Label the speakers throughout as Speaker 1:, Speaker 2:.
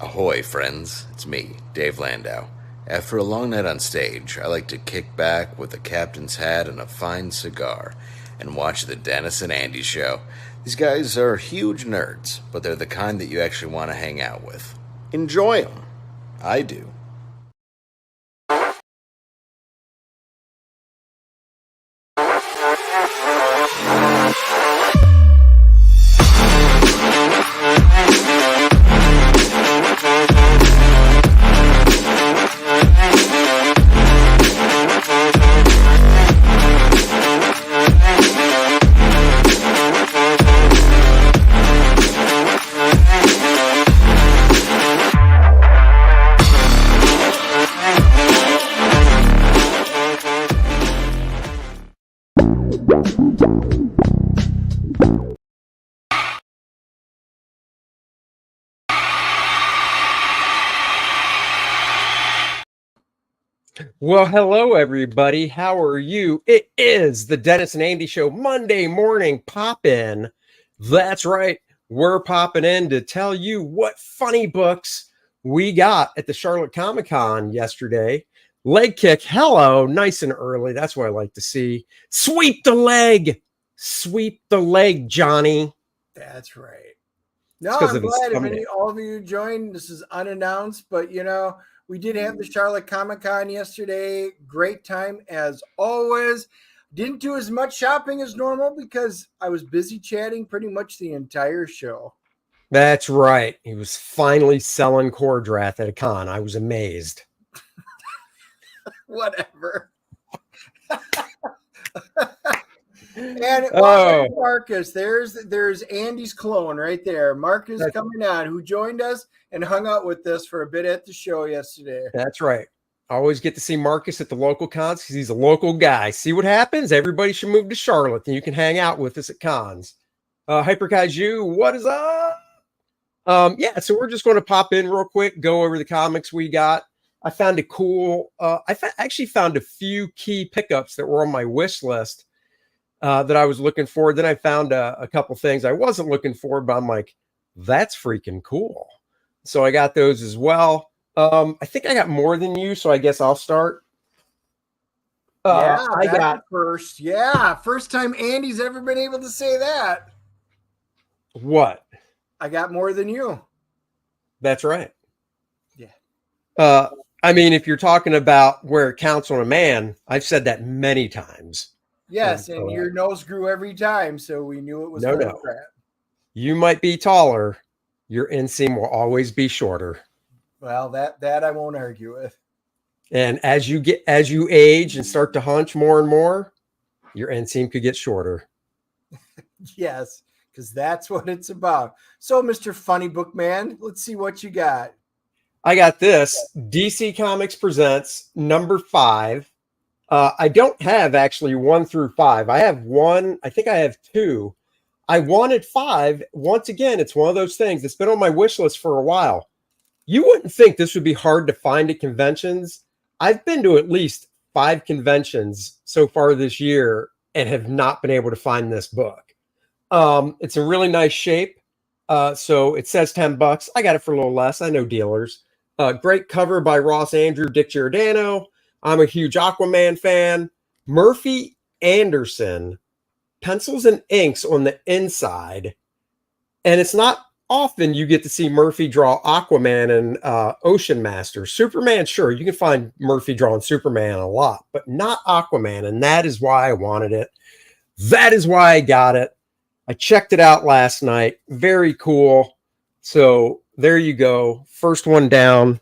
Speaker 1: Ahoy, friends. It's me, Dave Landau. After a long night on stage, I like to kick back with a captain's hat and a fine cigar and watch the Dennis and Andy show. These guys are huge nerds, but they're the kind that you actually want to hang out with. Enjoy them. I do.
Speaker 2: Well, hello, everybody. How are you? It is the Dennis and Andy Show Monday morning pop in. That's right. We're popping in to tell you what funny books we got at the Charlotte Comiccon yesterday. Leg kick. Hello. Nice and early. That's what I like to see. Sweep the leg. Sweep the leg, Johnny.
Speaker 3: That's right.
Speaker 2: It's
Speaker 3: No,
Speaker 2: 'cause
Speaker 3: I'm
Speaker 2: of his
Speaker 3: glad
Speaker 2: thumbnail.
Speaker 3: all of you joined. This is unannounced, but we did have the Charlotte Comic-Con yesterday. Great time as always. Didn't do as much shopping as normal because I was busy chatting pretty much the entire show.
Speaker 2: That's right. He was finally selling Kor-Drath at a con. I was amazed.
Speaker 3: Whatever. And Marcus, there's Andy's clone right there. Marcus coming on, who joined us and hung out with us for a bit at the show yesterday.
Speaker 2: That's right. I always get to see Marcus at the local cons because he's a local guy. See what happens? Everybody should move to Charlotte and you can hang out with us at cons. Hyper Kaiju, what is up? Yeah, so we're just going to pop in real quick, go over the comics we got. I found a cool, actually found a few key pickups that were on my wish list that I was looking for. Then I found a couple things I wasn't looking for, but I'm like, that's freaking cool. So I got those as well. I think I got more than you, so I guess I'll start.
Speaker 3: I got first. Yeah, first time Andy's ever been able to say that.
Speaker 2: What?
Speaker 3: I got more than you.
Speaker 2: That's right.
Speaker 3: Yeah.
Speaker 2: I mean, if you're talking about where it counts on a man, I've said that many times.
Speaker 3: Yes, and your nose grew every time, so we knew it was
Speaker 2: no. You might be taller. Your inseam will always be shorter.
Speaker 3: Well, that I won't argue with.
Speaker 2: And as you age and start to hunch more and more, your inseam could get shorter.
Speaker 3: Yes, because that's what it's about. So, Mr. Funny Book Man, let's see what you got.
Speaker 2: I got this. DC Comics presents number 5. I don't have actually 1 through 5. I have 1. I think I have 2. I wanted 5. Once again, it's one of those things that's been on my wish list for a while. You wouldn't think this would be hard to find at conventions. I've been to at least 5 conventions so far this year and have not been able to find this book. It's in really nice shape. So it says $10. I got it for a little less. I know dealers. Great cover by Ross Andrew, Dick Giordano. I'm a huge Aquaman fan. Murphy Anderson, pencils and inks on the inside. And it's not often you get to see Murphy draw Aquaman and Ocean Master. Superman, sure, you can find Murphy drawing Superman a lot, but not Aquaman. And that is why I wanted it. That is why I got it. I checked it out last night. Very cool. So there you go. First one down.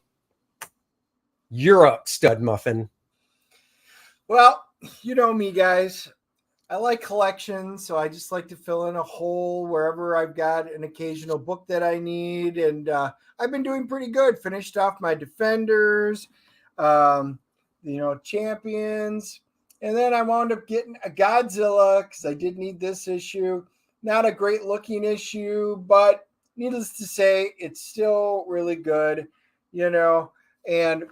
Speaker 2: You're up, Stud Muffin.
Speaker 3: Well, you know me, guys. I like collections, so I just like to fill in a hole wherever I've got an occasional book that I need. And I've been doing pretty good. Finished off my Defenders, Champions. And then I wound up getting a Godzilla because I did need this issue. Not a great looking issue, but needless to say, it's still really good, And,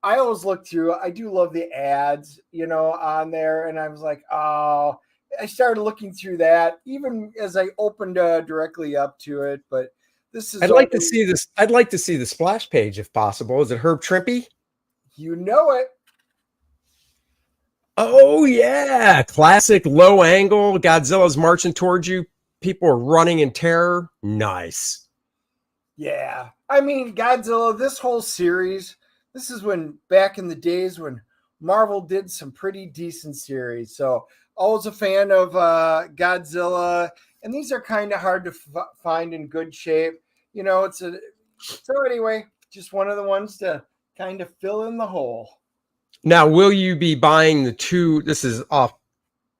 Speaker 3: I always look through, I do love the ads, on there. And I was like, oh, I started looking through that even as I opened directly up to it. But This is
Speaker 2: I'd like to see this. I'd like to see the splash page if possible. Is it Herb Trimpe?
Speaker 3: You know it.
Speaker 2: Oh yeah, classic low angle. Godzilla's marching towards you. People are running in terror. Nice.
Speaker 3: Yeah. I mean, Godzilla, this whole series, this is when back in the days when Marvel did some pretty decent series. So always a fan of Godzilla, and these are kind of hard to find in good shape. You know, so anyway, just one of the ones to kind of fill in the hole.
Speaker 2: Now, will you be buying the two? This is off,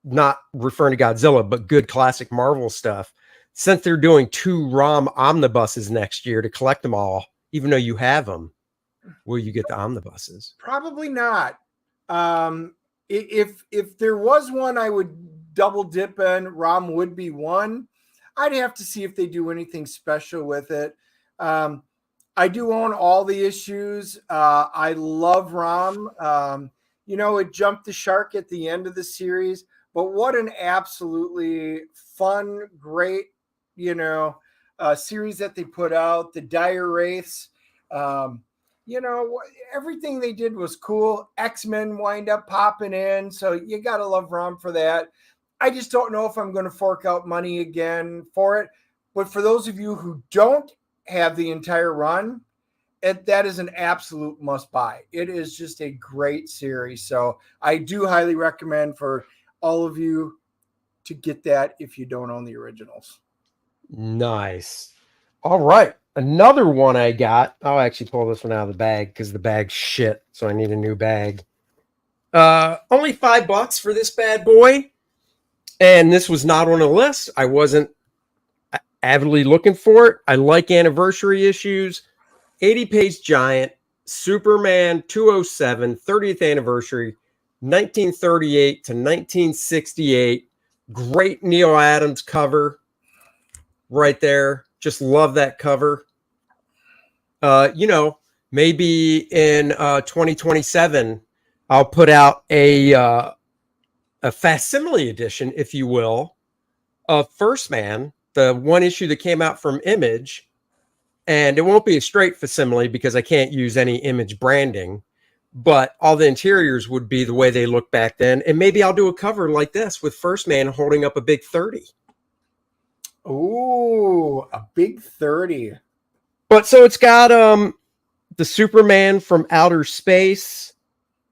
Speaker 2: not referring to Godzilla, but good classic Marvel stuff. Since they're doing 2 ROM omnibuses next year to collect them all, even though you have them, will you get the omnibuses?
Speaker 3: Probably not. If there was one, I would double dip in. ROM would be one. I'd have to see if they do anything special with it. I do own all the issues. I love ROM. You know, it jumped the shark at the end of the series, but what an absolutely fun, great, series that they put out. The Dire Wraiths, everything they did was cool. X-Men wind up popping in, so you got to love ROM for that. I just don't know if I'm going to fork out money again for it. But for those of you who don't have the entire run, that is an absolute must buy. It is just a great series. So I do highly recommend for all of you to get that if you don't own the originals.
Speaker 2: Nice. All right. Another one I got. I'll actually pull this one out of the bag because the bag's shit. So I need a new bag. Only $5 for this bad boy. And this was not on a list. I wasn't avidly looking for it. I like anniversary issues. 80-page giant, Superman 207, 30th anniversary, 1938 to 1968. Great Neil Adams cover right there. Just love that cover. Maybe in 2027, I'll put out a facsimile edition, if you will, of First Man, the one issue that came out from Image. And it won't be a straight facsimile because I can't use any Image branding, but all the interiors would be the way they looked back then. And maybe I'll do a cover like this with First Man holding up a big 30.
Speaker 3: Ooh, a big 30.
Speaker 2: But so it's got the Superman from outer space,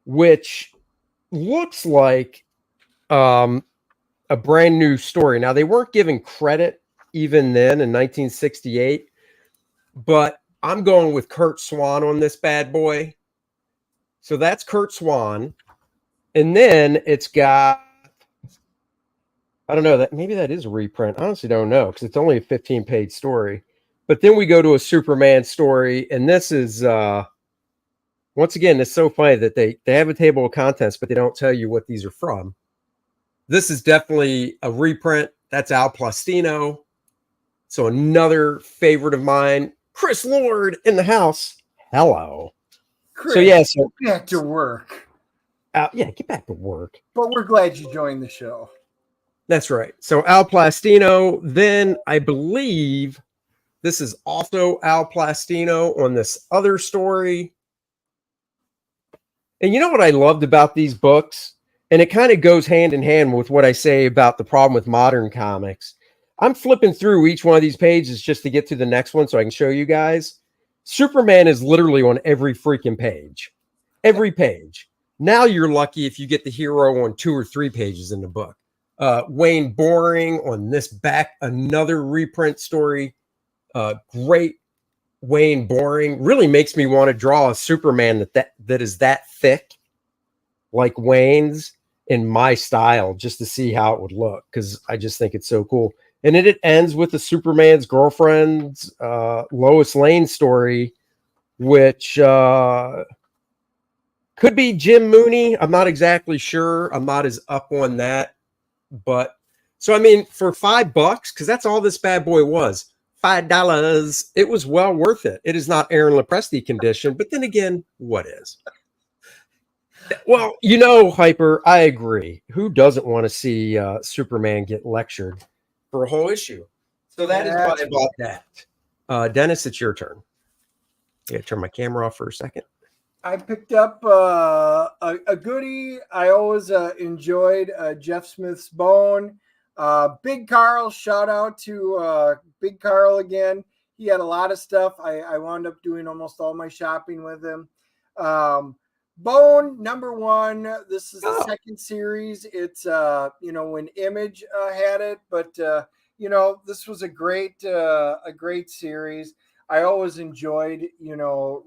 Speaker 2: which looks like a brand new story. Now, they weren't given credit even then in 1968. But I'm going with Kurt Swan on this bad boy. So that's Kurt Swan. And then it's got, I don't know, that maybe that is a reprint. I honestly don't know because it's only a 15-page story. But then we go to a Superman story. And this is, once again, it's so funny that they have a table of contents, but they don't tell you what these are from. This is definitely a reprint. That's Al Plastino. So another favorite of mine. Chris Lord in the house. Hello.
Speaker 3: Chris,
Speaker 2: so
Speaker 3: get back to work.
Speaker 2: Get back to work.
Speaker 3: But we're glad you joined the show.
Speaker 2: That's right. So Al Plastino. Then I believe this is also Al Plastino on this other story. And you know what I loved about these books? And it kind of goes hand in hand with what I say about the problem with modern comics. I'm flipping through each one of these pages just to get to the next one so I can show you guys. Superman is literally on every freaking page. Every page. Now you're lucky if you get the hero on 2 or 3 pages in the book. Wayne Boring on this back, another reprint story. Great Wayne Boring. Really makes me want to draw a Superman that is that thick, like Wayne's, in my style, just to see how it would look, because I just think it's so cool. And it ends with the Superman's girlfriend's Lois Lane story, which could be Jim Mooney. I'm not exactly sure. I'm not as up on that. But so, I mean, for $5, because that's all this bad boy was, $5, it was well worth it. It is not Aaron Lopresti condition, but then again, what is? Well, Hyper, I agree. Who doesn't want to see Superman get lectured for a whole issue? So that is why I bought that. Dennis, it's your turn. Yeah, turn my camera off for a second.
Speaker 3: I picked up a goodie. I always enjoyed Jeff Smith's Bone. Big Carl, shout out to Big Carl again. He had a lot of stuff. I wound up doing almost all my shopping with him. Bone #1. This is the second series. It's when Image had it, but this was a great series. I always enjoyed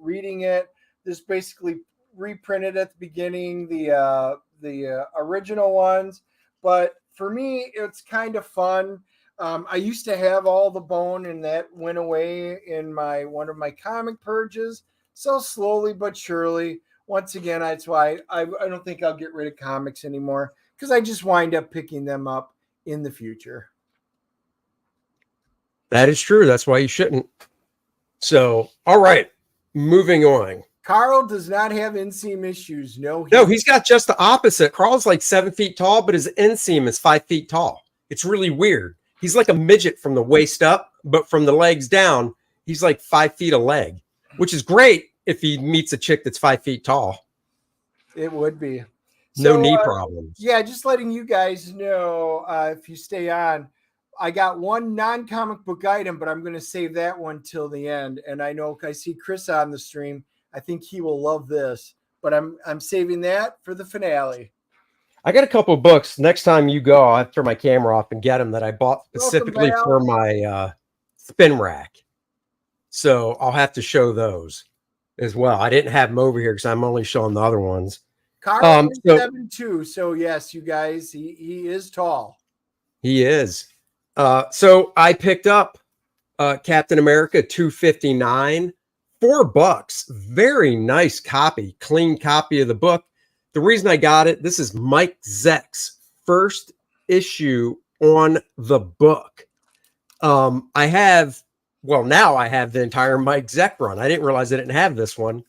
Speaker 3: reading it. This basically reprinted at the beginning the original ones, but for me it's kind of fun. I used to have all the Bone, and that went away in one of my comic purges. So slowly but surely, once again, that's why I don't think I'll get rid of comics anymore, because I just wind up picking them up in the future.
Speaker 2: That is true. That's why you shouldn't. So, all right, moving on.
Speaker 3: Carl does not have inseam issues. No,
Speaker 2: he's got just the opposite. Carl's like 7 feet tall, but his inseam is 5 feet tall. It's really weird. He's like a midget from the waist up, but from the legs down, he's like 5 feet a leg, which is great if he meets a chick that's 5 feet tall.
Speaker 3: It would be.
Speaker 2: No knee problems.
Speaker 3: Yeah, just letting you guys know, if you stay on, I got one non-comic book item, but I'm going to save that one till the end. And I know I see Chris on the stream. I think he will love this, but I'm saving that for the finale.
Speaker 2: I got a couple of books. Next time you go, I'll have to turn my camera off and get them that I bought specifically for my spin rack. So I'll have to show those as well. I didn't have them over here because I'm only showing the other ones.
Speaker 3: Carl is 7'2", so yes, you guys, he is tall.
Speaker 2: He is. So I picked up Captain America 259, $4. Very nice copy, clean copy of the book. The reason I got it, this is Mike Zeck's first issue on the book. Now I have the entire Mike Zeck run. I didn't realize I didn't have this one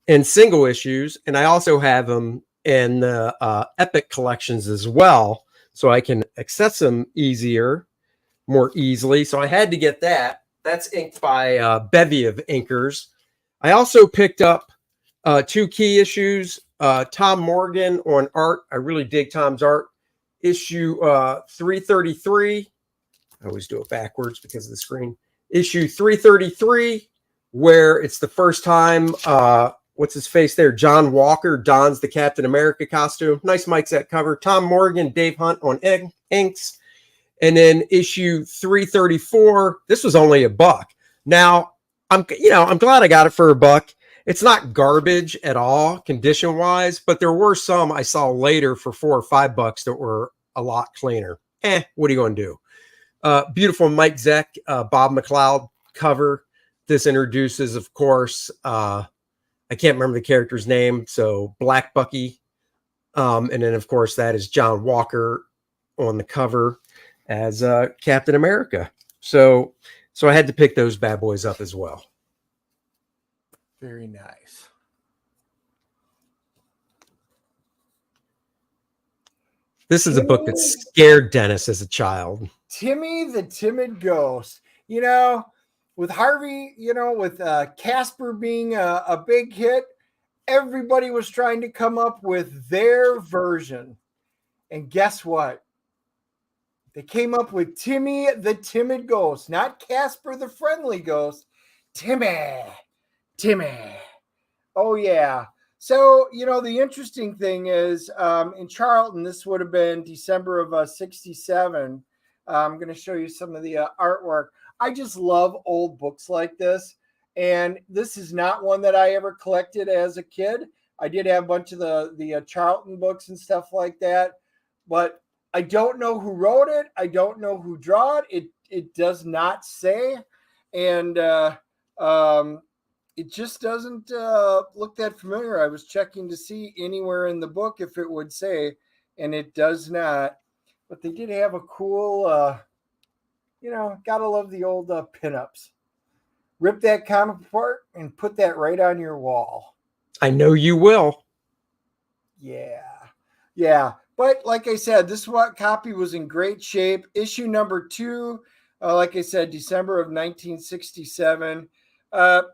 Speaker 2: in single issues, and I also have them in the Epic collections as well, so I can access them more easily. So I had to get that. That's inked by a bevy of inkers. I also picked up 2 key issues. Tom Morgan on art. I really dig Tom's art. Issue 333. I always do it backwards because of the screen. Issue 333, where it's the first time, what's his face there? John Walker dons the Captain America costume. Nice Mike Zeck cover. Tom Morgan, Dave Hunt on inks. And then issue 334, this was only $1. Now, I'm glad I got it for $1. It's not garbage at all, condition-wise, but there were some I saw later for $4 or $5 that were a lot cleaner. What are you going to do? Beautiful Mike Zeck, Bob McLeod cover. This introduces, of course, I can't remember the character's name, so Black Bucky. And then, of course, that is John Walker on the cover as Captain America. So I had to pick those bad boys up as well.
Speaker 3: Very nice.
Speaker 2: This is a book that scared Dennis as a child.
Speaker 3: Timmy the Timid Ghost. With Harvey, with Casper being a big hit, everybody was trying to come up with their version. And guess what? They came up with Timmy the Timid Ghost, not Casper the Friendly Ghost. Timmy. Oh, yeah. So, the interesting thing is in Charlton, this would have been December of 67. I'm going to show you some of the artwork. I just love old books like this. And this is not one that I ever collected as a kid. I did have a bunch of the Charlton books and stuff like that. But I don't know who wrote it. I don't know who drew it. It does not say. And it just doesn't look that familiar. I was checking to see anywhere in the book if it would say, and it does not. But they did have a cool, gotta love the old pinups. Rip that comic apart and put that right on your wall.
Speaker 2: I know you will.
Speaker 3: Yeah. But like I said, this copy was in great shape. Issue number 2 Like I said, December of 1967.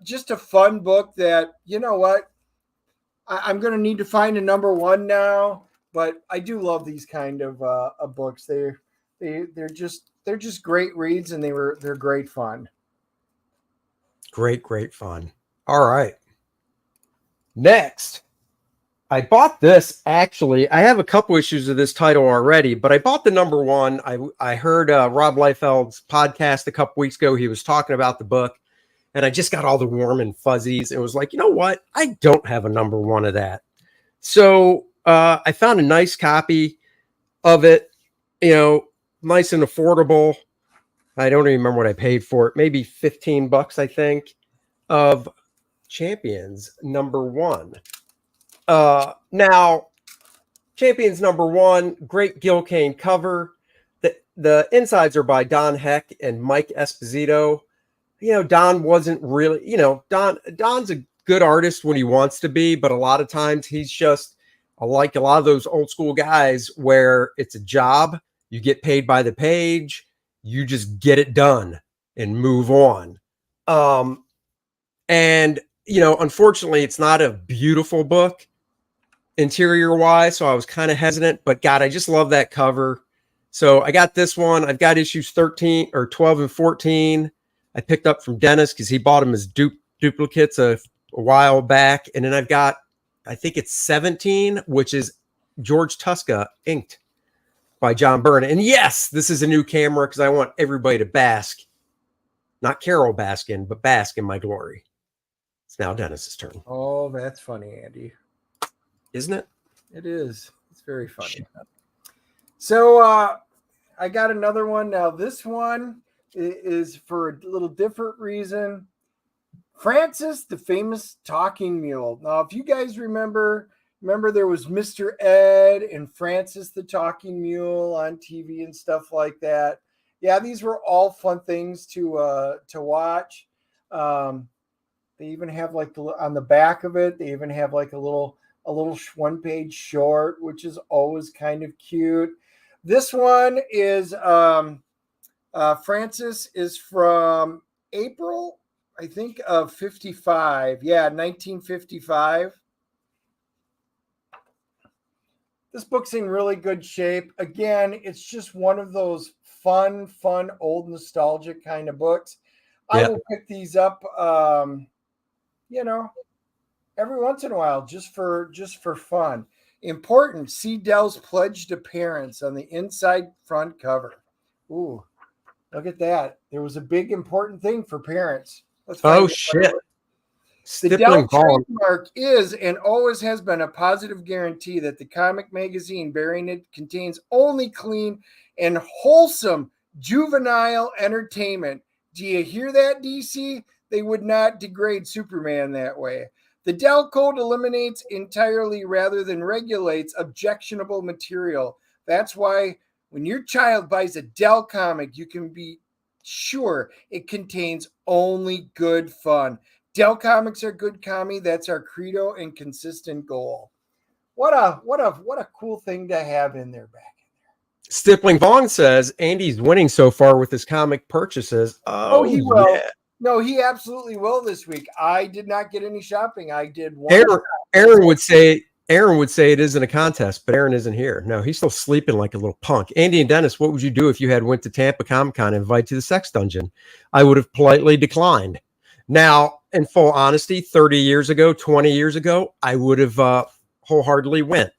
Speaker 3: Just a fun book that, you know what? I'm going to need to find a number one now, but I do love these kind of books. They're just great reads, and they're great fun.
Speaker 2: Great fun. All right. Next, I bought this. Actually, I have a couple issues of this title already, but I bought the number one. I heard Rob Liefeld's podcast a couple weeks ago. He was talking about the book, and I just got all the warm and fuzzies. It was like, you know what? I don't have a number one of that. So I found a nice copy of it, nice and affordable. I don't even remember what I paid for it. Maybe $15, I think, of Champions number one. Now, Champions number one, great Gil Kane cover. The insides are by Don Heck and Mike Esposito. Don wasn't really, Don's a good artist when he wants to be, but a lot of times he's just like a lot of those old school guys where it's a job. You get paid by the page. You just get it done and move on. And, unfortunately, it's not a beautiful book interior wise. So I was kind of hesitant, but God, I just love that cover. So I got this one. I've got issues 13 or 12 and 14. I picked up from Dennis because he bought them as duplicates a while back. And then I've got, I think it's 17, which is George Tuska inked by John Byrne. And yes, this is a new camera because I want everybody to bask, not Carol Baskin, but bask in my glory. It's now Dennis's turn.
Speaker 3: Oh, that's funny, Andy.
Speaker 2: Isn't it?
Speaker 3: It is. It's very funny. So I got another one. Now, this one is for a little different reason. Francis, the famous talking mule. Now, if you guys remember there was Mr. Ed and Francis the talking mule on TV and stuff like that. Yeah, these were all fun things to watch. They even have like on the back of it, they even have like a little one-page short, which is always kind of cute. This one is Francis is from April, I think, of 55. Yeah, 1955. This book's in really good shape. Again, it's just one of those fun, old nostalgic kind of books. Yeah. I will pick these up, every once in a while, just for fun. Important, see Dell's pledged appearance on the inside front cover. Ooh, look at that. There was a big important thing for parents.
Speaker 2: Oh, shit.
Speaker 3: The Dell trademark is and always has been a positive guarantee that the comic magazine bearing it contains only clean and wholesome juvenile entertainment. Do you hear that, DC? They would not degrade Superman that way. The Dell Code eliminates entirely rather than regulates objectionable material. That's why when your child buys a Dell comic, you can be sure it contains only good fun. Dell comics are good commie. That's our credo and consistent goal. What a cool thing to have in there back in there.
Speaker 2: Stippling Vaughn says Andy's winning so far with his comic purchases. Oh,
Speaker 3: he will.
Speaker 2: Yeah.
Speaker 3: No, he absolutely will this week. I did not get any shopping. I did one.
Speaker 2: Aaron would say it isn't a contest, but Aaron isn't here. No, he's still sleeping like a little punk. Andy and Dennis, what would you do if you had went to Tampa Comic-Con and invited to the sex dungeon? I would have politely declined. Now, in full honesty, 30 years ago, 20 years ago, I would have wholeheartedly went.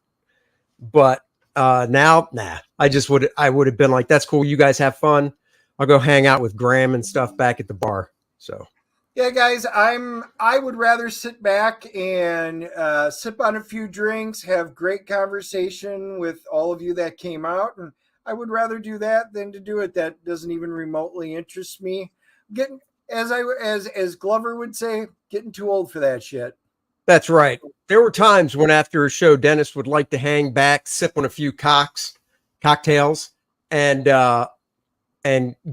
Speaker 2: But now, nah. I would have been like, that's cool. You guys have fun. I'll go hang out with Graham and stuff back at the bar. So,
Speaker 3: yeah, guys, I would rather sit back and sip on a few drinks, have great conversation with all of you that came out, and I would rather do that than to do it. That doesn't even remotely interest me. Getting as Glover would say, getting too old for that shit.
Speaker 2: That's right. There were times when after a show, Dennis would like to hang back, sip on a few cocktails, and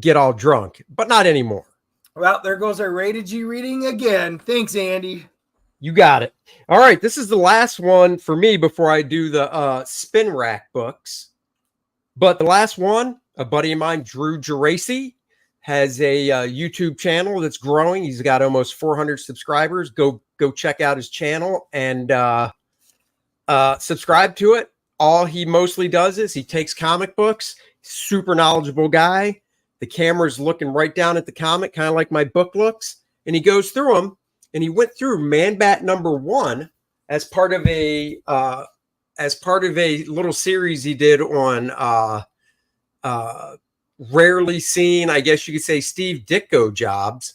Speaker 2: get all drunk, but not anymore.
Speaker 3: Well, there goes our rated G reading again. Thanks, Andy.
Speaker 2: You got it. All right. This is the last one for me before I do the spin rack books. But the last one, a buddy of mine, Drew Geraci, has a YouTube channel that's growing. He's got almost 400 subscribers. Go check out his channel and subscribe to it. All he mostly does is he takes comic books. Super knowledgeable guy. The camera's looking right down at the comic, kind of like my book looks, and he goes through them. And he went through Man-Bat #1 as part of a little series he did on rarely seen, I guess you could say, Steve Ditko jobs.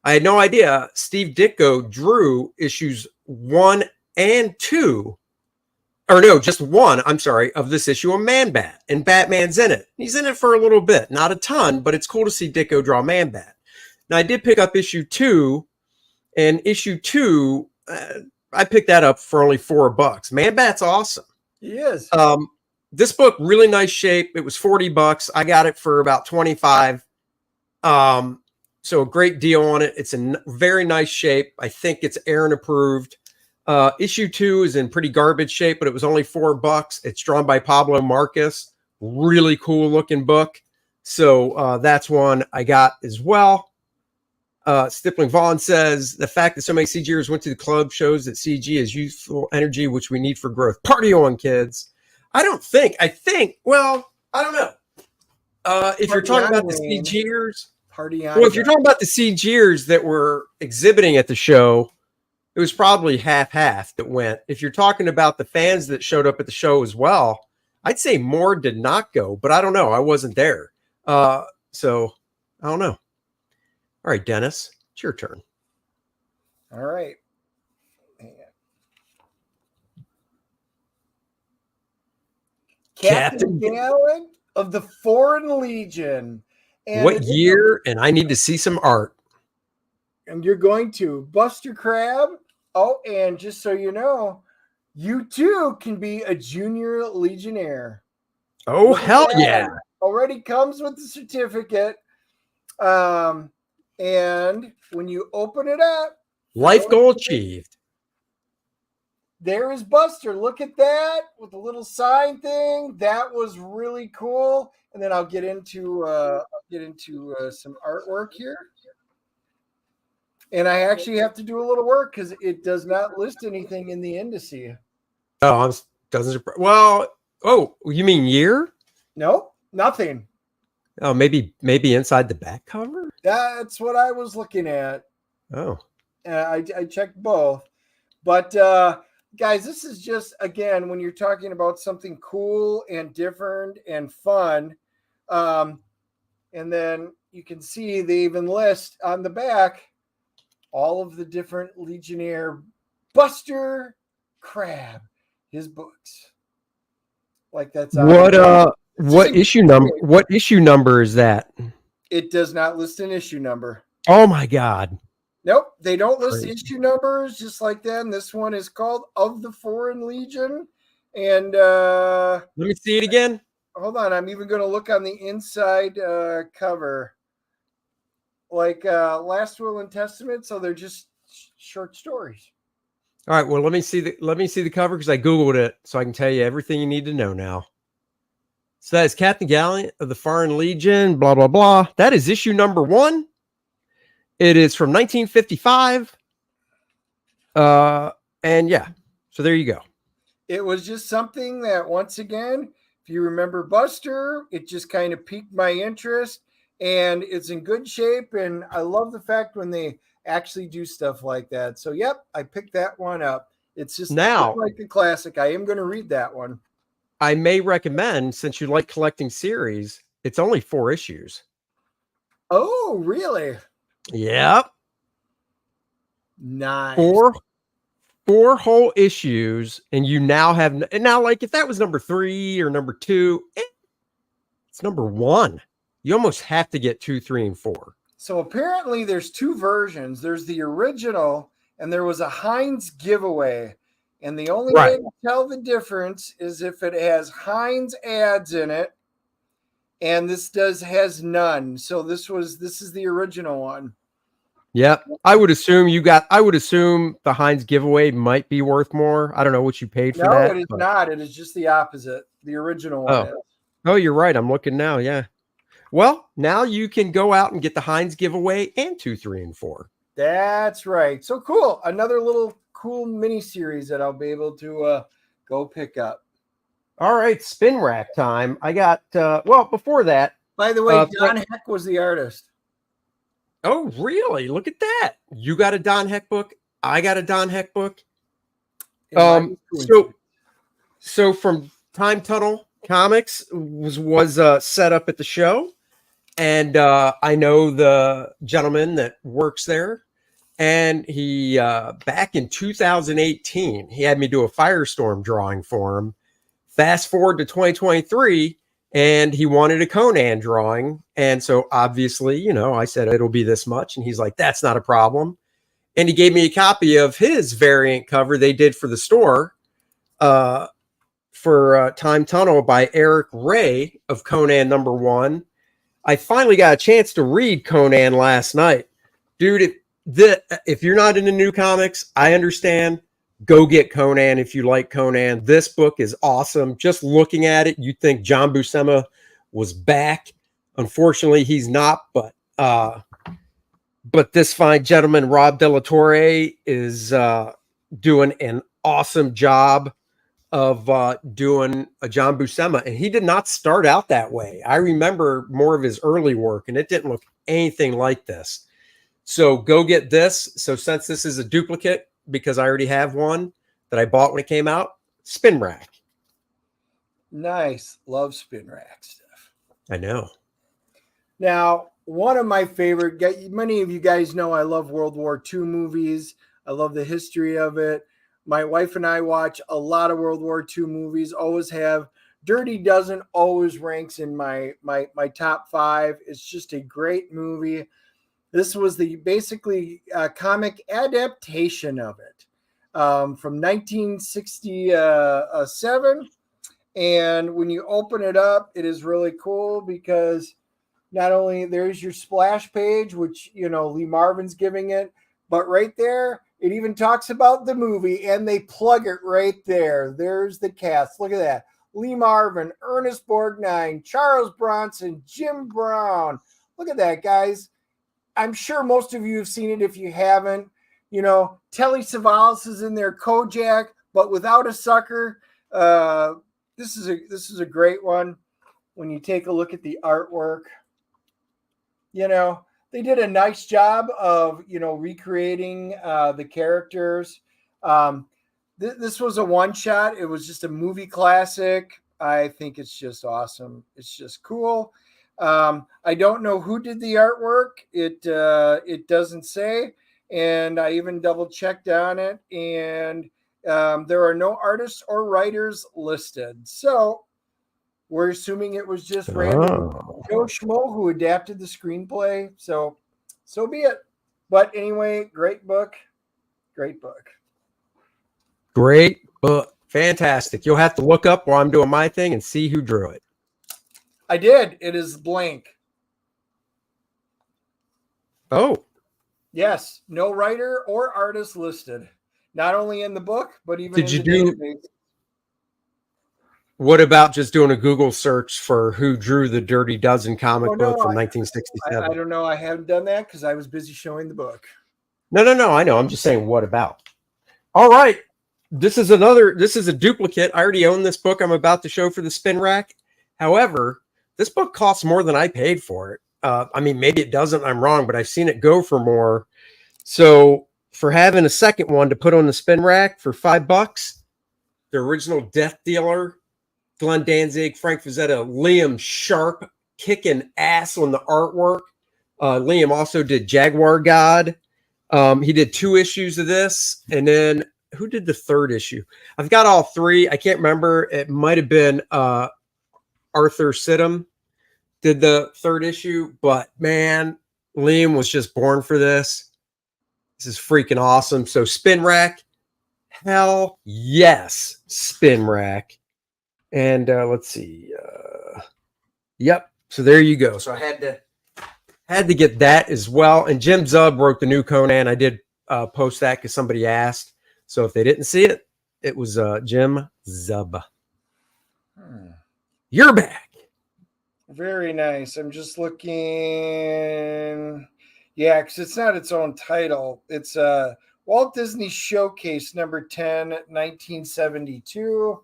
Speaker 2: I had no idea Steve Ditko drew issues 1 and 2, or no, just 1, I'm sorry, of this issue of Man-Bat, and Batman's in it. He's in it for a little bit, not a ton, but it's cool to see Ditko draw Man-Bat. Now, I did pick up issue 2, and issue 2, I picked that up for only $4. Man-Bat's awesome.
Speaker 3: He is.
Speaker 2: This book, really nice shape. It was $40. I got it for about 25. So a great deal on it. It's in very nice shape. I think it's Aaron approved. Issue 2 is in pretty garbage shape, but it was only $4. It's drawn by Pablo Marcus. Really cool looking book. So that's one I got as well. Stippling Vaughn says the fact that so many CGers went to the club shows that CG is youthful energy, which we need for growth. Party on, kids. I think, well, I don't know. If you're talking about the CGers, if you're talking about the CGers that were exhibiting at the show, it was probably half that went. If you're talking about the fans that showed up at the show as well, I'd say more did not go, but I don't know. I wasn't there. So I don't know. All right, Dennis, it's your turn.
Speaker 3: All right. Captain Gallant of the Foreign Legion.
Speaker 2: And what year? And I need to see some art.
Speaker 3: And you're going to Buster Crab. Oh, and just so you know, you too can be a junior Legionnaire.
Speaker 2: Oh, hell yeah.
Speaker 3: Already comes with the certificate. And when you open it up,
Speaker 2: life goal achieved.
Speaker 3: There is Buster. Look at that with the little sign thing. That was really cool. And then I'll get into some artwork here. And I actually have to do a little work because it does not list anything in the indice.
Speaker 2: Oh, doesn't. Well, oh, you mean year?
Speaker 3: Nope, nothing.
Speaker 2: Oh, maybe inside the back cover.
Speaker 3: That's what I was looking at.
Speaker 2: Oh,
Speaker 3: I checked both, but guys, this is just, again, when you're talking about something cool and different and fun, and then you can see they even list on the back all of the different Legionnaire Buster Crab, his books. Like that's
Speaker 2: what issue number? What issue number is that?
Speaker 3: It does not list an issue number.
Speaker 2: Oh my God!
Speaker 3: Nope, they don't list issue numbers. Just like that. And this one is called Of the Foreign Legion. And
Speaker 2: let me see it again.
Speaker 3: Hold on, I'm even going to look on the inside cover, like Last Will and Testament. So they're just short stories.
Speaker 2: All right. Well, let me see the cover because I googled it, so I can tell you everything you need to know now. So that is Captain Gallant of the Foreign Legion, blah, blah, blah. That is issue number 1. It is from 1955. And yeah, so there you go.
Speaker 3: It was just something that, once again, if you remember Buster, it just kind of piqued my interest, and it's in good shape. And I love the fact when they actually do stuff like that. So, yep, I picked that one up. It's just
Speaker 2: now
Speaker 3: like a classic. I am going to read that one.
Speaker 2: I may recommend, since you like collecting series, it's only 4 issues.
Speaker 3: Oh, really?
Speaker 2: Yep.
Speaker 3: Nice.
Speaker 2: 4 whole issues, and you now have, and now, like, if that was number 3 or number 2, it's number 1. You almost have to get 2, 3, and 4.
Speaker 3: So apparently there's 2 versions. There's the original, and there was a Heinz giveaway. And the only way to tell the difference is if it has Heinz ads in it, and this has none. So this is the original one.
Speaker 2: Yep. I would assume the Heinz giveaway might be worth more. I don't know what you paid for that.
Speaker 3: No, it is not. It is just the opposite. The original one is.
Speaker 2: Oh, you're right. I'm looking now. Yeah. Well, now you can go out and get the Heinz giveaway and 2, 3, and 4.
Speaker 3: That's right. So cool. Another little cool mini series that I'll be able to go pick up.
Speaker 2: All right, spin rack time. I got, well, before that.
Speaker 3: By the way, Don Heck was the artist.
Speaker 2: Oh, really? Look at that. You got a Don Heck book. I got a Don Heck book. So from Time Tunnel Comics was set up at the show. And I know the gentleman that works there. And he, back in 2018, he had me do a Firestorm drawing for him. Fast forward to 2023, and he wanted a Conan drawing. And so obviously, you know, I said, it'll be this much. And he's like, that's not a problem. And he gave me a copy of his variant cover they did for the store for Time Tunnel by Eric Ray of Conan #1. I finally got a chance to read Conan last night. Dude, if you're not into new comics, I understand. Go get Conan if you like Conan. This book is awesome. Just looking at it, you'd think John Buscema was back. Unfortunately, he's not, but this fine gentleman, Rob De La Torre, is doing an awesome job of doing a John Buscema, and he did not start out that way. I remember more of his early work, and it didn't look anything like this. So go get this. So since this is a duplicate, because I already have one that I bought when it came out, spin rack.
Speaker 3: Nice. Love spin rack stuff.
Speaker 2: I know.
Speaker 3: Now, one of my favorite, many of you guys know I love World War II movies. I love the history of it. My wife and I watch a lot of World War II movies, always have. Dirty Dozen always ranks in my top 5. It's just a great movie. This was the basically comic adaptation of it from 1967. And when you open it up, it is really cool because not only there's your splash page, which, you know, Lee Marvin's giving it, but right there, it even talks about the movie and they plug it right there. There's the cast. Look at that. Lee Marvin, Ernest Borgnine, Charles Bronson, Jim Brown. Look at that, guys. I'm sure most of you have seen it if you haven't. You know, Telly Savalas is in there, Kojak, but without a sucker. This is a great one. When you take a look at the artwork, you know, they did a nice job of, you know, recreating the characters. This was a one-shot. It was just a movie classic. I think it's just awesome. It's just cool. I don't know who did the artwork. It doesn't say, and I even double checked on it, and there are no artists or writers listed. So we're assuming it was just random Joe Schmo who adapted the screenplay. So be it. But anyway, great book. Great book.
Speaker 2: Great book. Fantastic. You'll have to look up while I'm doing my thing and see who drew it.
Speaker 3: I did. It is blank.
Speaker 2: Oh.
Speaker 3: Yes. No writer or artist listed. Not only in the book, but even
Speaker 2: Did
Speaker 3: in
Speaker 2: you
Speaker 3: the
Speaker 2: do
Speaker 3: database.
Speaker 2: What about just doing a Google search for who drew the Dirty Dozen comic book from 1967?
Speaker 3: I don't know. I haven't done that because I was busy showing the book.
Speaker 2: No. I know. I'm just saying, what about? All right. This is a duplicate. I already own this book I'm about to show for the spin rack. However, this book costs more than I paid for it. I mean, maybe it doesn't. I'm wrong, but I've seen it go for more. So for having a second one to put on the spin rack for $5, the original Death Dealer, Glenn Danzig, Frank Frazetta, Liam Sharp kicking ass on the artwork. Liam also did Jaguar God. He did 2 issues of this. And then who did the 3rd issue? I've got all 3. I can't remember. It might have been Arthur Sidham did the 3rd issue. But, man, Liam was just born for this. This is freaking awesome. So spin rack. Hell yes, spin rack. And let's see. Yep. So there you go. So I had to get that as well. And Jim Zub wrote the new Conan. I did post that because somebody asked. So if they didn't see it, it was Jim Zub. You're back.
Speaker 3: Very nice. I'm just looking. Yeah, because it's not its own title. It's Walt Disney Showcase number 10, 1972.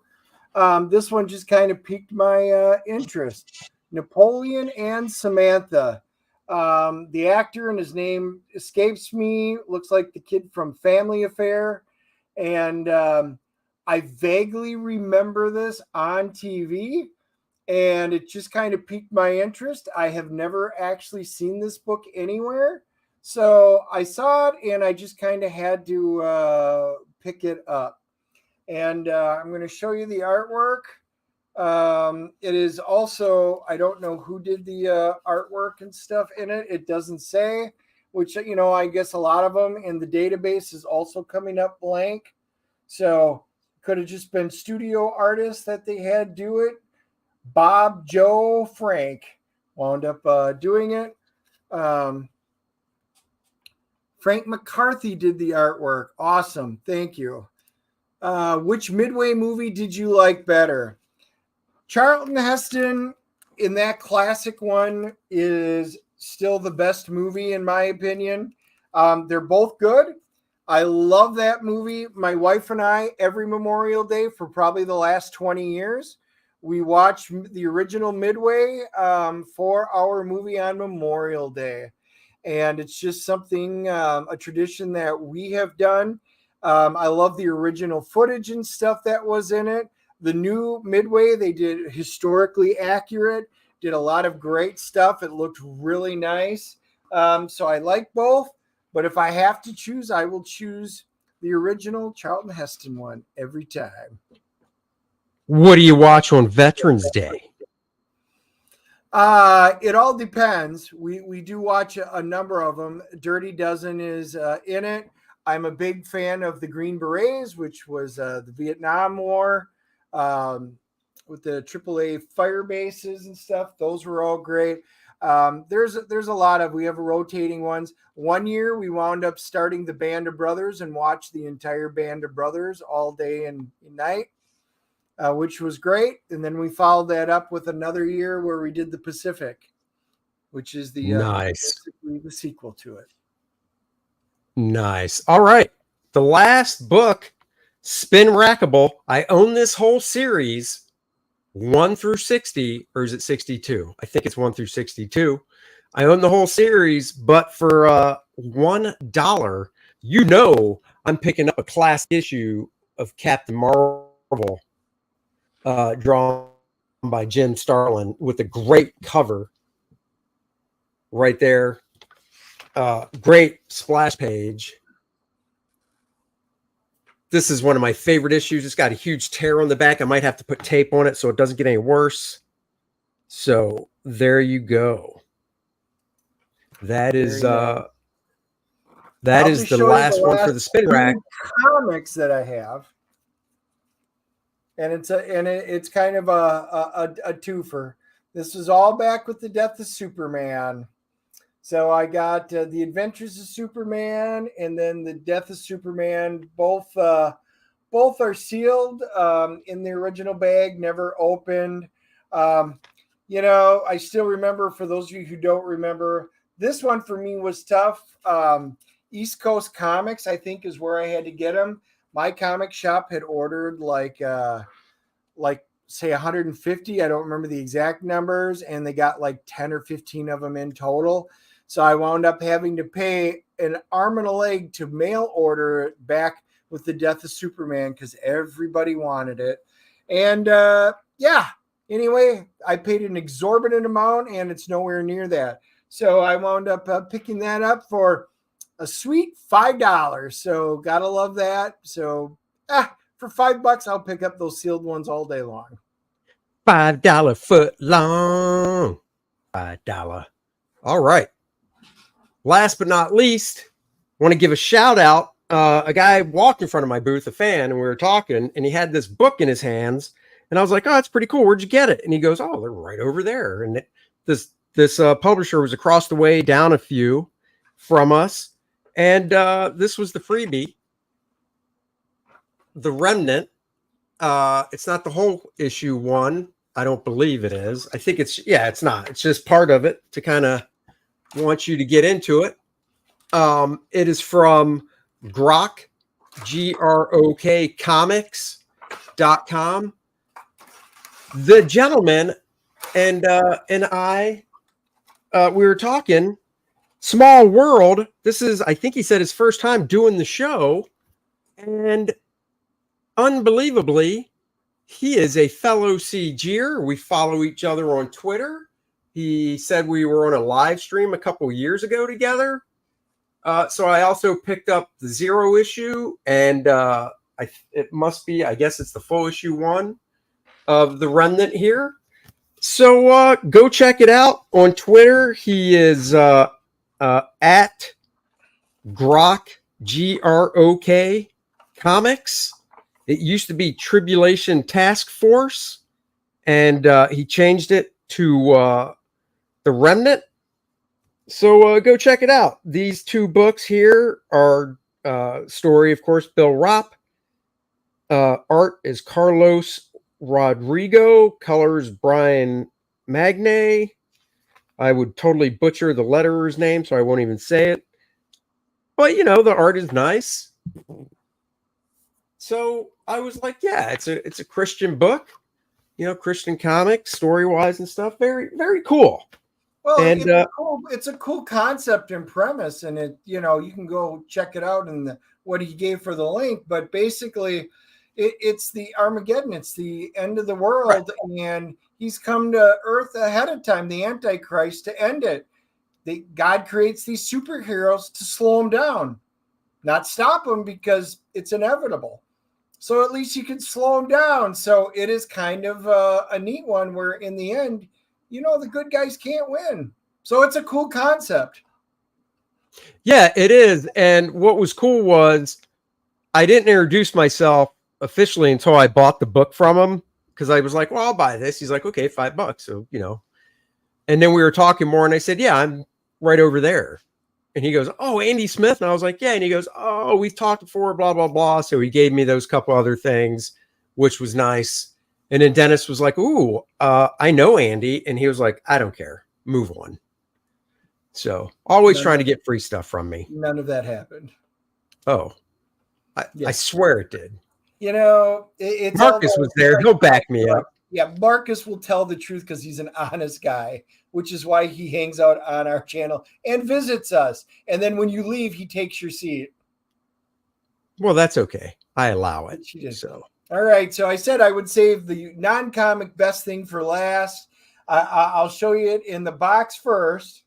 Speaker 3: This one just kind of piqued my interest. Napoleon and Samantha. The actor and his name escapes me. Looks like the kid from Family Affair. And I vaguely remember this on TV, and it just kind of piqued my interest. I have never actually seen this book anywhere. So I saw it and I just kind of had to pick it up. And I'm going to show you the artwork. It is also, I don't know who did the artwork and stuff in it. It doesn't say, which, I guess a lot of them in the database is also coming up blank. So could have just been studio artists that they had do it. Bob, Joe, Frank wound up doing it. Frank McCarthy did the artwork. Awesome. Thank you. Which Midway movie did you like better? Charlton Heston in that classic one is still the best movie in my opinion. They're both good. I love that movie. My wife and I, every Memorial Day for probably the last 20 years, we watch the original Midway for our movie on Memorial Day. And it's just something, a tradition that we have done. I love the original footage and stuff that was in it. The new Midway, they did historically accurate, did a lot of great stuff. It looked really nice. So I like both. But if I have to choose, I will choose the original Charlton Heston one every time.
Speaker 2: What do you watch on Veterans Day?
Speaker 3: It all depends. We do watch a number of them. Dirty Dozen is in it. I'm a big fan of the Green Berets, which was the Vietnam War with the AAA fire bases and stuff. Those were all great. There's a lot of, we have rotating ones. One year we wound up starting the Band of Brothers and watched the entire Band of Brothers all day and night. Which was great. And then we followed that up with another year where we did the Pacific, which is the basically the sequel to it.
Speaker 2: Nice. All right. The last book, Spin Rackable. I own this whole series 1 through 60, or is it 62? I think it's 1 through 62. I own the whole series, but for $1, I'm picking up a classic issue of Captain Marvel. Drawn by Jim Starlin with a great cover right there. Great splash page. This is one of my favorite issues. It's got a huge tear on the back. I might have to put tape on it so it doesn't get any worse. So there you go. That is the last one for the spin rack.
Speaker 3: Comics that I have. And it's kind of a twofer. This is all back with the Death of Superman. So I got the Adventures of Superman and then the Death of Superman. Both are sealed in the original bag, never opened. I still remember, for those of you who don't remember, this one for me was tough. East Coast Comics, I think, is where I had to get them. My comic shop had ordered like say 150. I don't remember the exact numbers, and they got like 10 or 15 of them in total. So I wound up having to pay an arm and a leg to mail order it back with the Death of Superman because everybody wanted it. And anyway, I paid an exorbitant amount, and it's nowhere near that. So I wound up picking that up for a sweet $5. So gotta love that. So for $5, I'll pick up those sealed ones all day long.
Speaker 2: $5 foot long. $5. All right. Last but not least, want to give a shout out. A guy walked in front of my booth, a fan, and we were talking, and he had this book in his hands, and I was like, "Oh, that's pretty cool. Where'd you get it?" And he goes, "Oh, they're right over there." And this publisher was across the way, down a few from us. And this was the freebie, The Remnant. It's not the whole issue one, I don't believe it is. I think it's not. It's just part of it to kind of want you to get into it. It is from Grok, Grok Comics.com. The gentleman and I, we were talking. Small world. This is, I think he said, his first time doing the show, and unbelievably, he is a fellow CGer. We follow each other on Twitter. He said we were on a live stream a couple years ago together. So I also picked up the 0 issue, and it must be, I guess it's the full issue 1 of The Remnant here. So go check it out on Twitter. He is at Grok, Grok Comics. It used to be Tribulation Task Force, and he changed it to The Remnant. So go check it out. These 2 books here are story, of course, Bill Ropp. Art is Carlos Rodrigo. Colors Brian Magne. I would totally butcher the letterer's name, so I won't even say it. But, the art is nice. So I was like, yeah, it's a Christian book, Christian comics, story-wise and stuff. Very, very cool.
Speaker 3: Well,
Speaker 2: and
Speaker 3: it's a cool concept and premise, and it, you can go check it out in what he gave for the link. But basically, it's the Armageddon. It's the end of the world, right. And he's come to Earth ahead of time, the Antichrist, to end it. God creates these superheroes to slow them down, not stop them, because it's inevitable. So at least you can slow them down. So it is kind of a neat one where in the end, the good guys can't win. So it's a cool concept.
Speaker 2: Yeah, it is. And what was cool was I didn't introduce myself officially until I bought the book from him, because I was like, well, I'll buy this. He's like, okay, $5. So, and then we were talking more, and I said, yeah, I'm right over there. And he goes, oh, Andy Smith. And I was like, yeah. And he goes, oh, we've talked before, blah, blah, blah. So he gave me those couple other things, which was nice. And then Dennis was like, ooh, I know Andy. And he was like, I don't care. Move on. So always trying to get free stuff from me.
Speaker 3: None of that happened.
Speaker 2: Oh, I swear it did.
Speaker 3: It's
Speaker 2: Marcus was there. He'll back me up.
Speaker 3: Yeah, Marcus will tell the truth because he's an honest guy, which is why he hangs out on our channel and visits us. And then when you leave, he takes your seat.
Speaker 2: Well, that's okay. I allow it.
Speaker 3: So. All right. So I said I would save the non-comic best thing for last. I'll show you it in the box first.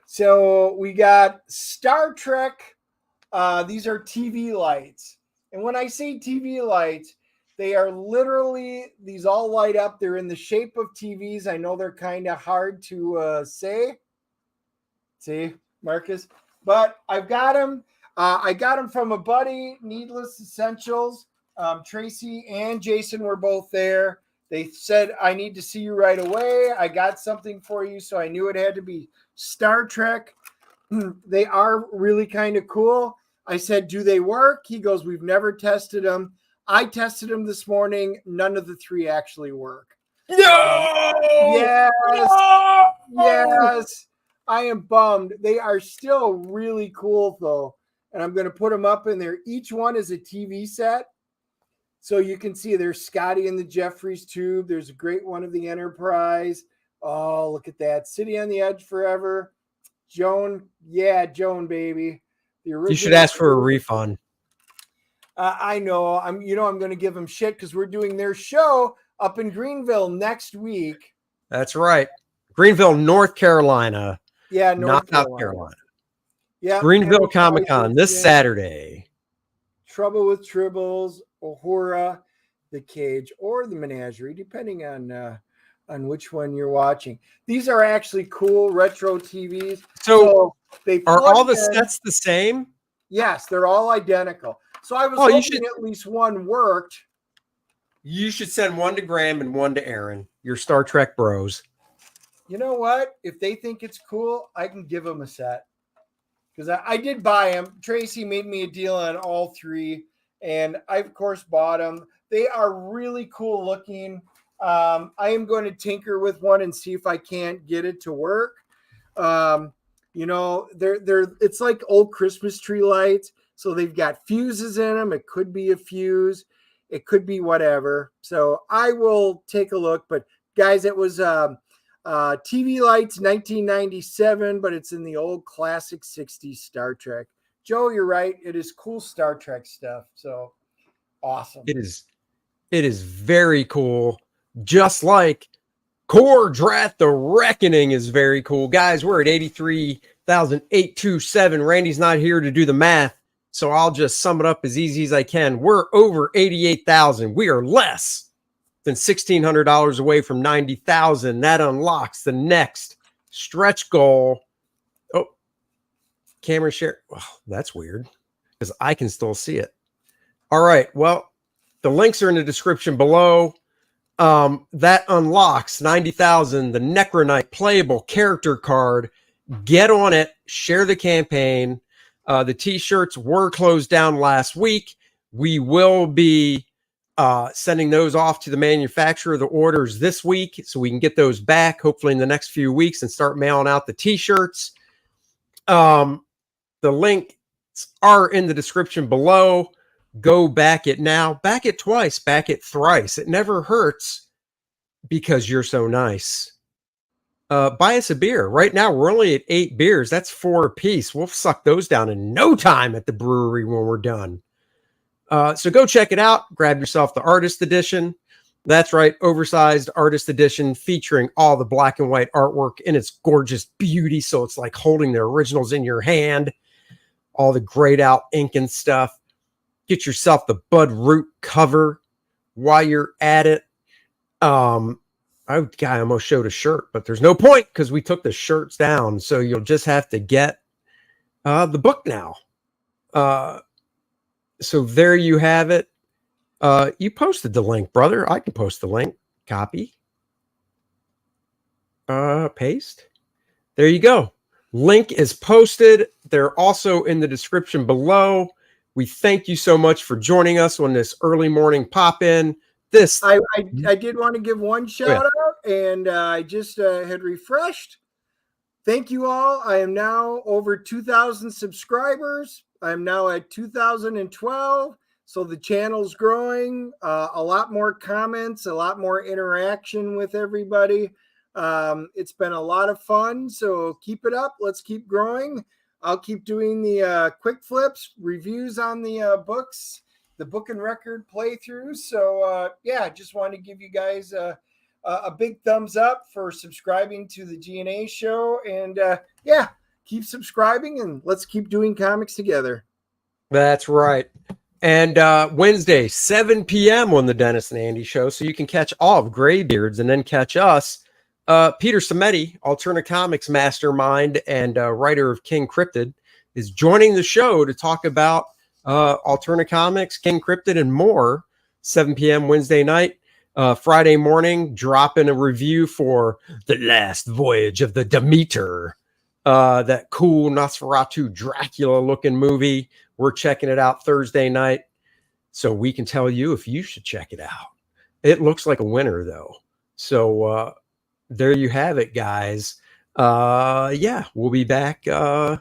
Speaker 3: So we got Star Trek. These are TV lights. And when I say TV lights, they are literally, these all light up. They're in the shape of TVs. I know they're kind of hard to say. See, Marcus? But I've got them. I got them from a buddy, Needless Essentials. Tracy and Jason were both there. They said, I need to see you right away. I got something for you. So I knew it had to be Star Trek. They are really kind of cool. I said, do they work? He goes, we've never tested them. I tested them this morning. None of the 3 actually work.
Speaker 2: No!
Speaker 3: Yes.
Speaker 2: No!
Speaker 3: Yes. I am bummed. They are still really cool, though. And I'm going to put them up in there. Each one is a TV set. So you can see there's Scotty in the Jeffries tube. There's a great one of the Enterprise. Oh, look at that. City on the Edge Forever. Joan. Yeah, Joan, baby. The original.
Speaker 2: You should ask for a refund.
Speaker 3: I know. I'm going to give them shit because we're doing their show up in Greenville next week.
Speaker 2: That's right. Greenville, North Carolina.
Speaker 3: Yeah,
Speaker 2: Not South Carolina.
Speaker 3: Yeah.
Speaker 2: Greenville Comiccon this Saturday.
Speaker 3: Trouble with Tribbles, Uhura, The Cage, or The Menagerie, depending on which one you're watching. These are actually cool retro TVs.
Speaker 2: So they are all the sets the same?
Speaker 3: Yes, they're all identical. So I was hoping at least one worked.
Speaker 2: You should send one to Graham and one to Aaron, your Star Trek bros.
Speaker 3: You know what? If they think it's cool, I can give them a set. Because I did buy them. Tracy made me a deal on all 3. And I, of course, bought them. They are really cool looking. I am going to tinker with one and see if I can't get it to work. They're it's like old Christmas tree lights. So they've got fuses in them. It could be a fuse. It could be whatever. So I will take a look. But guys, it was TV lights 1997, but it's in the old classic 60s Star Trek. Joe, you're right. It is cool Star Trek stuff. So awesome.
Speaker 2: It is very cool. Just like Kor-Drath, the Reckoning is very cool. Guys, we're at 83,827. Randy's not here to do the math, so I'll just sum it up as easy as I can. We're over 88,000. We are less than $1,600 away from 90,000. That unlocks the next stretch goal. Oh, camera share. Oh, that's weird because I can still see it. All right. Well, the links are in the description below. That unlocks 90,000, the Necronite playable character card. Get on it. Share the campaign. The t-shirts were closed down last week. We will be sending those off to the manufacturer, the orders this week, so we can get those back hopefully in the next few weeks and start mailing out the t-shirts. The links are in the description below. Go back it now, back it twice, back it thrice. It never hurts because you're so nice. Buy us a beer. Right now, we're only at 8 beers. That's 4 a piece. We'll suck those down in no time at the brewery when we're done. So go check it out. Grab yourself the artist edition. That's right, oversized artist edition featuring all the black and white artwork in its gorgeous beauty. So it's like holding the originals in your hand. All the grayed out ink and stuff. Get yourself the Bud Root cover while you're at it. I almost showed a shirt, but there's no point because we took the shirts down. So you'll just have to get the book now. So there you have it. You posted the link, brother. I can post the link. Copy. Paste. There you go. Link is posted. They're also in the description below. We thank you so much for joining us on this early morning pop-in.
Speaker 3: I did want to give one shout out, and I just had refreshed. Thank you all. I am now over 2,000 subscribers. I'm now at 2012, so the channel's growing. A lot more comments, a lot more interaction with everybody. It's been a lot of fun, so keep it up. Let's keep growing. I'll keep doing the quick flips, reviews on the books, the book and record playthroughs. So, just want to give you guys a big thumbs up for subscribing to the G&A show. And, keep subscribing, and let's keep doing comics together.
Speaker 2: That's right. And Wednesday, 7 p.m. on the Dennis and Andy show. So you can catch all of Graybeards and then catch us. Peter Samedi, Alterna Comics mastermind and writer of King Cryptid, is joining the show to talk about Alterna Comics, King Cryptid, and more. 7 p.m. Wednesday night. Friday morning, drop in a review for The Last Voyage of the Demeter. That cool Nosferatu Dracula looking movie. We're checking it out Thursday night, so we can tell you if you should check it out. It looks like a winner, though. So there you have it, guys. We'll be back on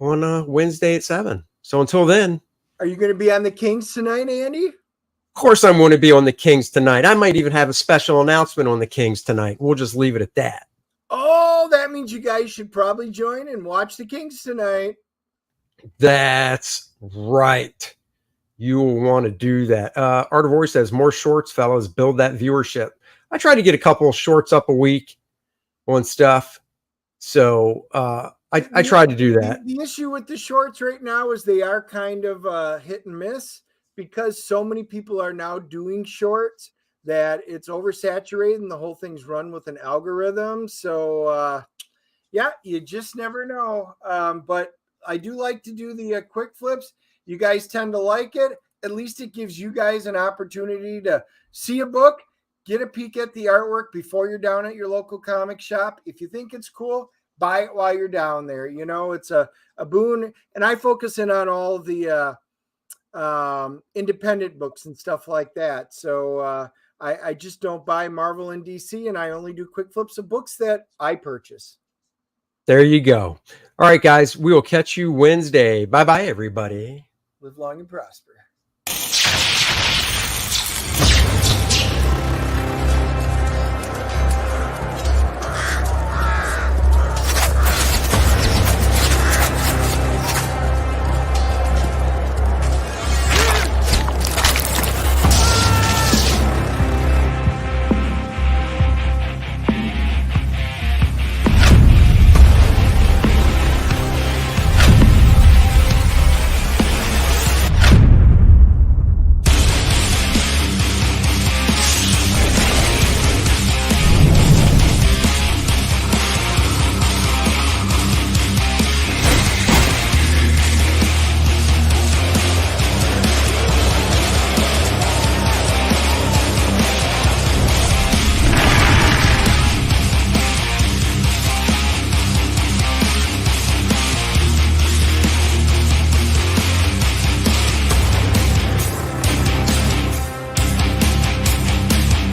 Speaker 2: Wednesday at 7. So until then.
Speaker 3: Are you going to be on the Kings tonight, Andy?
Speaker 2: Of course I'm going to be on the Kings tonight. I might even have a special announcement on the Kings tonight. We'll just leave it at that.
Speaker 3: Oh, that means you guys should probably join and watch the Kings tonight.
Speaker 2: That's right. You'll want to do that. Art of War says, more shorts, fellas. Build that viewership. I try to get a couple of shorts up a week on stuff. So I try to do that.
Speaker 3: The issue with the shorts right now is they are kind of hit and miss because so many people are now doing shorts that it's oversaturated and the whole thing's run with an algorithm. So, you just never know. But I do like to do the quick flips. You guys tend to like it. At least it gives you guys an opportunity to see a book, get a peek at the artwork before you're down at your local comic shop. If you think it's cool, buy it while you're down there. You know, it's a boon. And I focus in on all the independent books and stuff like that. So I just don't buy Marvel and DC, and I only do quick flips of books that I purchase.
Speaker 2: There you go. All right, guys, we will catch you Wednesday. Bye-bye, everybody.
Speaker 3: Live long and prosper.